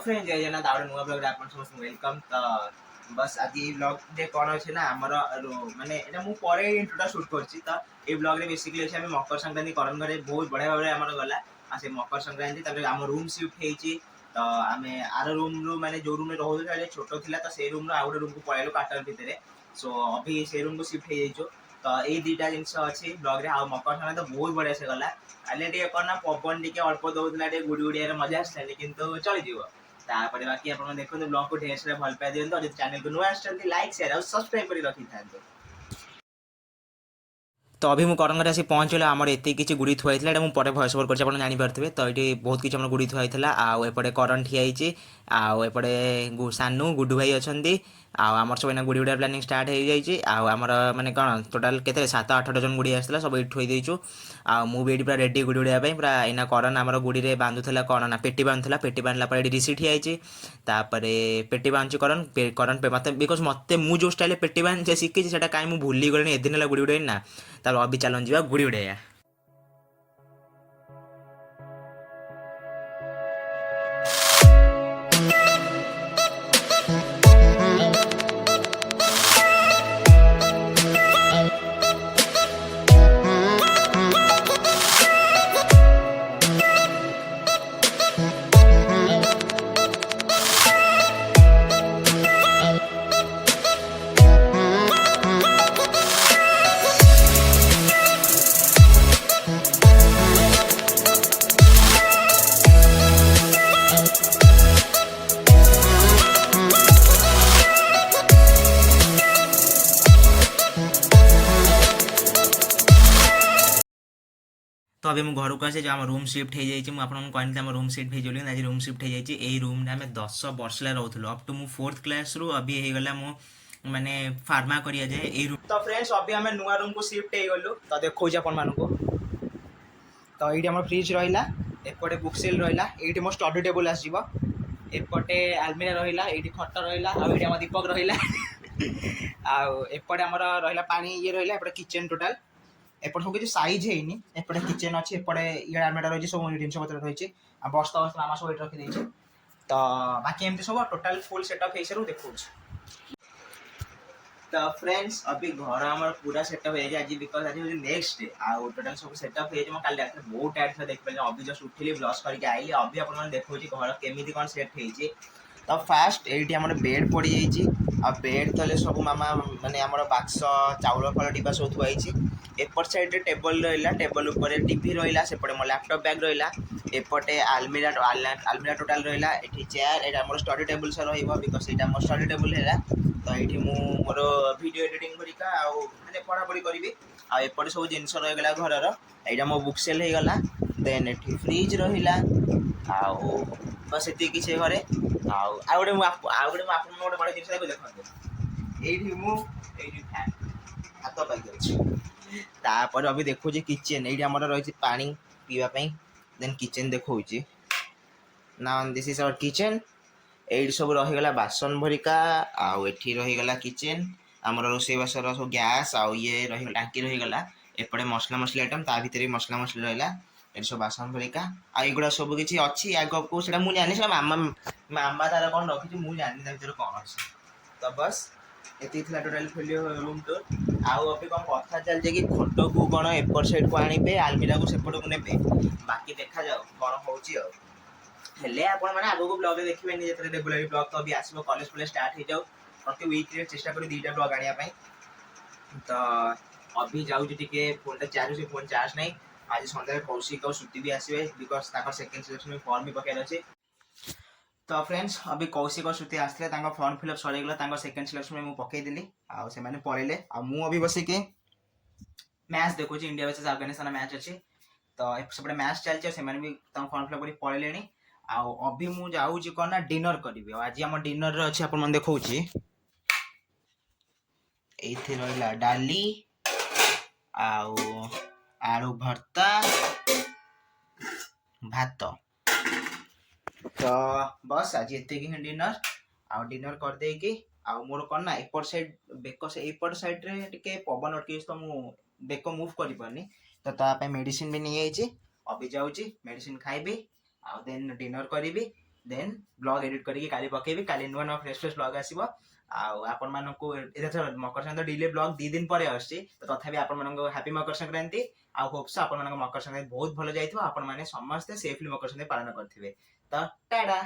Friends जय Jagannath out नुआ blog रे आपन समस्त वेलकम। तो बस आज ये ब्लॉग रे कोन अछि ना हमर माने एटा मु परे इंट्रोटा शूट करछि। तो ए ब्लॉग रे बेसिकली अछि हम मकर संक्रांति करन घरे बहुत बढ़िया भाबरे हमर गला आ से मकर संक्रांति तापर हम रूम शिफ्ट हेछि। तो आमे आर रूम रो माने जो रूम रे रहउ छले छोटो थिला तो से रूम रो आउट रूम को पळेलो काटर भितरे। सो अभी से रूम को शिफ्ट हे जाइछो। तो ए दीटा जिंस अछि ब्लॉग रे आ मकर संक्रांति तो बहुत बढ़िया से गला। आले टिके कोना पवन टिके अल्प दउतला टिके गुडी गुडिया रे मजा आछले किंतु चली जीवो। तापर बाकी आपण देखो ब्लॉग को ढेर सारा भल पाई दियंतो जदि चैनल को नुआ आछंती लाइक शेयर और सब्सक्राइब करी रखि थांतो। तो अभी मुझे करंगरे आसी पहुँचला आमर एत किसी गुड़ी थुआई मुझे पर भॉइस ओवर कर जानीपे। तो ये बहुत किसी आम गुड़ी थुआई आउे करण ठियाई आउे सानू गुडू भाई अच्छा आमर सब गुड़ी गुड़ा प्लानिंग स्टार्ट हो जाए। आमर माने कौन टोटाल के 7-8 जन गुड़ी आसला सब ये थोई देचु। मुझे पूरा रेडी गुड़ी उड़ाई पूरा इना करण आम गुड़ी में बांधुला कौन ना पेटी बांधुला पेटी बांधला पर रिसी ठियाई पेटी बांधु करण करण मत बिकज मत मुझे जो स्टाइल पेटी बांध शिखी से कहीं भूली गली एदिन गुड़ी उड़ाई ना। तार अभी चलन जा गुड़ी उड़ाइया। तो अभी मुझे घर को आसे जो आम रूम शिफ्ट हो जाए मुझे कहती आम रूम शिफ्ट हो आज रूम शिफ्ट हो जाए। यही रूम में आम 10 वर्ष रोलु अप टू मु 4th क्लास रु अभी होगला मो माने फार्मा करिया जाए ए रूम। तो फ्रेंड्स अभी आम नुआ रूम को शिफ्ट हो गलु। तो देखो आपण को तो ये आम फ्रिज रहा एपटे बुक सेल रहा ये मो स्टडी टेबल आसो एपटे आलमीरा रहा ये खट रहा आम दीपक रहा आउटे आम रहा पानी ये रहा एपटे किचन टोटाल एपटे सब किसी साइज है एपटे किचन अच्छे एपटे ये आलमीरा रही सब जिन पत्र रही बस्ता बस्ता मामा सब ये रखी। तो बाकी एमती सब टोटाल फुल सेटअप हो सारू देखो। तो फ्रेंड्स अभी घर आम पूरा सेटअप हो जाए आज बिकज आज नेक्स्ट डे आउ टोटाल सब सेटअप हो जाए कल रात बहुत टाइट था देख अभी जस्ट उठिली ब्रश करके आइली अभी आप देखो घर केमी कौन सेट हो। तो फास्ट ये आम बेड पड़ जाइए बेड तले सब मामा माने आम बाक्स चाउल फल डिब्बा सब थुआई एपट साइड टेबल रहा टेबल उपर टीवी रहा सेपटे मो लैपटॉप बैग रहा एपटे आलमीरा आलमीरा टोटाल रहा ये चेयर ये आम स्टडी टेबल से रिकज ये मोर स्टडी टेबल है। तो ये मोर वीडियो एडिटिंग करिका माने पढ़ापढ़ी करी आएपटे सब जिन रहीगला घर यहाँ मो बुक सेल हो गला देन ये फ्रिज रहा आउ बस ये किसी घरे आउ गोटे गोटे बड़ा जिन देखते ये हाथ पाई तापर अभी देखो किचेन ये आम रही पानी पीवाई देन किचेन देखो ना दिस इज आवर किचेन ये सब रहीगला बासन भरिका आउ एठी रहीगला किचेन आम रोषेईबास सब गैस आउ ये रही टांकी रहीगला एपटे मसला मसला आइटम ता भीतर मसला मसली रहा ये सब बासन भरिका आगुड़ा सब किसी अच्छी आगू से मुझे जानी मामा मामा तार कौन रखी मुझे जानी कौन अच्छे। तो बस ये टोटाल खोलियो रूम टूर आउ अभी कौन कथा चलती कि खट को कौन एपट साइड को आने आलमीरा को सेपट को ने बाकी देखा जाओ कौन होले आपण मैंने आगो ब्लॉग देखिए जो रेगुलर ब्लॉग तो अभी आसो कॉलेज फॉलेज स्टार्ट हो जाओ प्रति वीक चेष्टा करी 2टा ब्लॉग आने। तो अभी जाऊँ टे फोन चार्ज से फोन चार्ज नहीं आज सन्ध्या कौशिक और श्रुति भी आसवे बिकज सेकेंड सिलेक्शन में फॉर्म भी पकड़ अच्छे। तो फ्रेंड्स अभी कौशिक और श्रुति आसते फॉर्म फिलअप सरीगला सेकेंड सिलेक्शन में मुझे पकईदेली आने पढ़े मुझे बसिक मैच देखो इंडिया वर्सेस अफगानिस्तान मैच अच्छे। तो सेपटे मैच चलती से भी फॉर्म फिलअप कर पढ़े आउ अभी मु जाऊँ कौन ना डिनर करी आज आम डिनर अच्छे आप देखा ये रहा डाली आउ आलू भर्ता भात। तो बस आज ये डिनर आउ डिनर कर देकी आउ मोर कौन ना एपट साइड बेक से एपट साइड रे टिके पवन अटकी तो मु बेक मूव कर पारनी तो ताप मेडिसिन भी नहीं जाइए अभी जाऊँ मेडिसिन खाइबी आउ देन डिनर करी ଦେନ୍ ବ୍ଲଗ ଏଡିଟ୍ କରିକି କାଲି ପକେଇବି। କାଲି ନୂଆ ନୂଆ ଫ୍ରେଶ୍ ଫ୍ରେଶ୍ ବ୍ଲଗ ଆସିବ। ଆଉ ଆପଣମାନଙ୍କୁ ଏଥର ମକର ସଂକ୍ରାନ୍ତି ଡିଲେ ବ୍ଲଗ 2 ଦିନ ପରେ ଆସୁଛି, ତ ତଥାପି ଆପଣମାନଙ୍କୁ ହାପି ମକର ସଂକ୍ରାନ୍ତି। ଆଉ ହୋପ୍ସ ଆପଣମାନଙ୍କ ମକର ସଂକ୍ରାନ୍ତି ବହୁତ ଭଲ ଯାଇଥିବ, ଆପଣମାନେ ସମସ୍ତେ ସେଫଲି ମକର ସଂକ୍ରାନ୍ତି ପାଳନ କରିଥିବେ। ତ ଟାଡା।